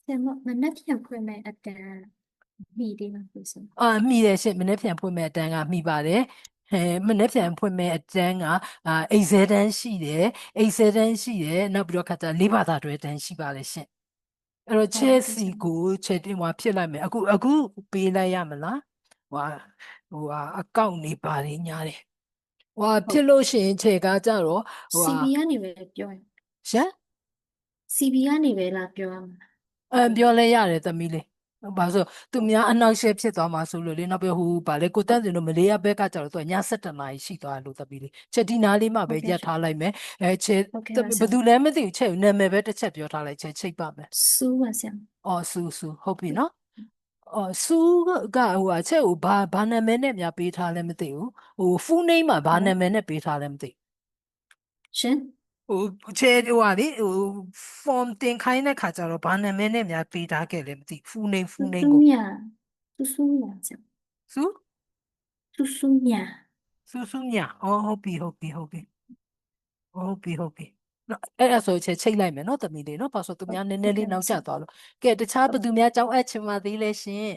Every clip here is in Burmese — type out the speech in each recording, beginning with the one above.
ဆရာမနက်ဖြန်ဖွင့်မဲ့အတန်းမိသေးလားဆိုစမ်း မိတယ်ရှင်မနေ့ပြန်ဖွင့်မဲ့အတန်းကမိပါတယ်မနေ့ပြန်ဖွင့်မဲ့အတန်းကအိတ်ဇဲတန်းရှိတယ်အိတ်ဇဲတန်းရှိတယ်နောက်ပြီးတော့ခါကျလေးဘာသာတွဲတန်းရှိပါတယ်ရှင်အဲ့တော့ချဲစီကိုချက်တင်ဟွာဖြစ်လိုက်မယ်အခုပေးလိုက်ရမလားဟအကောင့်နေပါတယ်ညားတယ်ဖြစ်လို့ရှိရင်ခြေကားကြတော့CB ကနေပဲပြောရင် ရှင် CB ကနေပဲလာပြောရမှာ ပြောလဲရတယ်သမီးလေးဘာလို့သူများအနောက်ရှက်ဖြစ်သွားမှာဆိုလို့လေနောက်ပြီးဗာလေကိုတန်းစင်တို့မလေးရဘက်ကကြတော့သူည7 နာရီရှိသွားလို့သမီးလေးချက်ဒီနားလေးမှပဲရက်ထားလိုက်မယ်ချက်ဘယ်သူလဲမသိဘူးချက်နာမည်ပဲတစ်ချက်ပြောထားလိုက်ချက်ချိတ်ပါမယ် စူးပါဆရာစူဟုတ်ပြီနော်စူကချက်ကိုဘာနာမည်နဲ့များပေးထားလဲမသိဘူးfull name မှာဘာနာမည်နဲ့ပေးထားလဲမသိရှင်ချဲလေform တင်ခိုင်းတဲ့ခါကျတော့ဘာနာမည်နဲ့များပေးထားခဲ့လဲမသိ full name ကိုစူးညာဆရာစူးညာဟုတ်ပြီအဲ့ဒါဆိုချိတ်လိုက်မယ်နော်သမီးလေးနော်ဘာလို့သူများနည်းနည်းလေးနောက်ကျသွားလို့ကဲတခြားဘယ်သူများကြောင်းအပ်ချင်ပါသေးလဲရှင်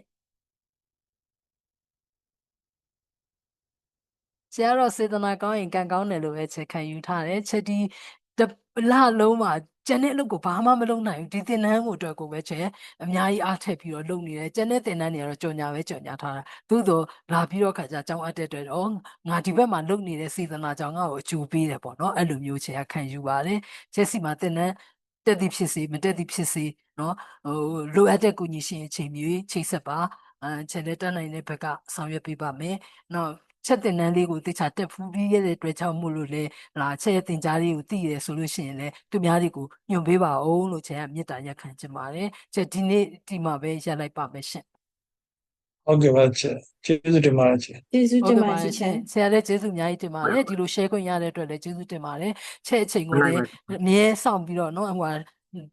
ဆရာတော်စေတနာကောင်းရင်ကံကောင်းတယ်လို့ပဲချက်ခံယူထားတယ်ချက်ဒီတလလုံးမှာကျန်တဲ့အလုပ်ကိုဘာမှမလုပ်နိုင်ဘူးဒီသင်တန်းကိုအတွက်ကိုပဲချက်အများကြီးအားထည့်ပြီးတော့လုပ်နေတယ်ကျန်တဲ့သင်တန်းတွေကတော့ကြော်ညာထားတာသို့တော့လာပြီးတော့ခါကျကြောင်းအပ်တဲ့အတွက်ငါဒီဘက်မှာလုပ်နေတဲ့စေတနာကြောင့်ငါ့ကိုအကျိုးပေးတယ်ပေါ့နော်အဲ့လိုမျိုးချက်ခံယူပါတယ်ချက်စီမှာသင်တန်းတက်သည်ဖြစ်စေမတက်သည်ဖြစ်စေနော်လိုအပ်တဲ့ကူညီရှင်အချိန်မျိုးချိတ်ဆက်ပါချက်လက်တက်နိုင်တဲ့ဘက်ကဆောင်ရွက်ပေးပါမယ်နော်ချက်တင်တန်းလေးကိုတခြားတက်ဖူးပြီးရဲ့အတွက်ကြောင့်မို့လို့လေချက်ရဲ့တင်ကြားလေးကိုသိရဆိုလို့ရှိရင်လည်းသူများတွေကိုညွှန်ပေးပါအောင်လို့ချက်ကမေတ္တာရက်ခံချင်ပါတယ်ချက်ဒီနေ့ဒီမှာပဲရက်လိုက်ပါမယ်ရှင်ဟုတ်ကဲ့ပါချက်ကျေးဇူးတင်ပါတယ်ချက်ကျေးဇူးတင်ပါတယ်ရှင်ဆရာလည်းကျေးဇူးအများကြီးတင်ပါတယ်ဒီလို share ခွင့်ရတဲ့အတွက်လည်းကျေးဇူးတင်ပါတယ်ချက်အချိန်ကိုလည်းအမြဲစောင့်ပြီးတော့နော်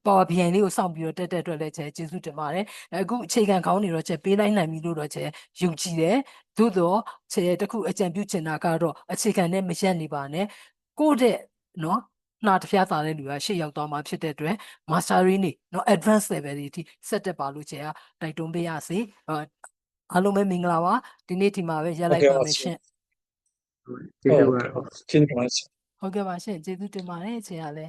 power BI လေးကိုစောင့်ပြီးတော့တက်တဲ့အတွက်လည်းကျေးဇူးတင်ပါတယ်အခုအခြေခံခေါင်းနေတော့ချက်ပေးလိုက်နိုင်ပြီလို့တော့ချက်ယုံကြည်တယ်သို့တော့ချက်တခုအကြံပြုချင်တာကတော့အခြေခံနဲ့မရက်နေပါနဲ့ကိုယ့်တဲ့နော်နှာတစ်ဖျားသားတဲ့လူကရှေ့ရောက်သွားမှာဖြစ်တဲ့အတွက် master ရင်းနေနော် advanced level တွေအထိဆက်တက်ပါလို့ချက်ကတိုက်တွန်းပေးရစေအားလုံးပဲမင်္ဂလာပါဒီနေ့ဒီမှာပဲရက်လိုက်ပါမယ်ရှင်ကျေးဇူးပါဟုတ်ကဲ့ပါရှင်ကျေးဇူးတင်ပါတယ်ခြေရလဲ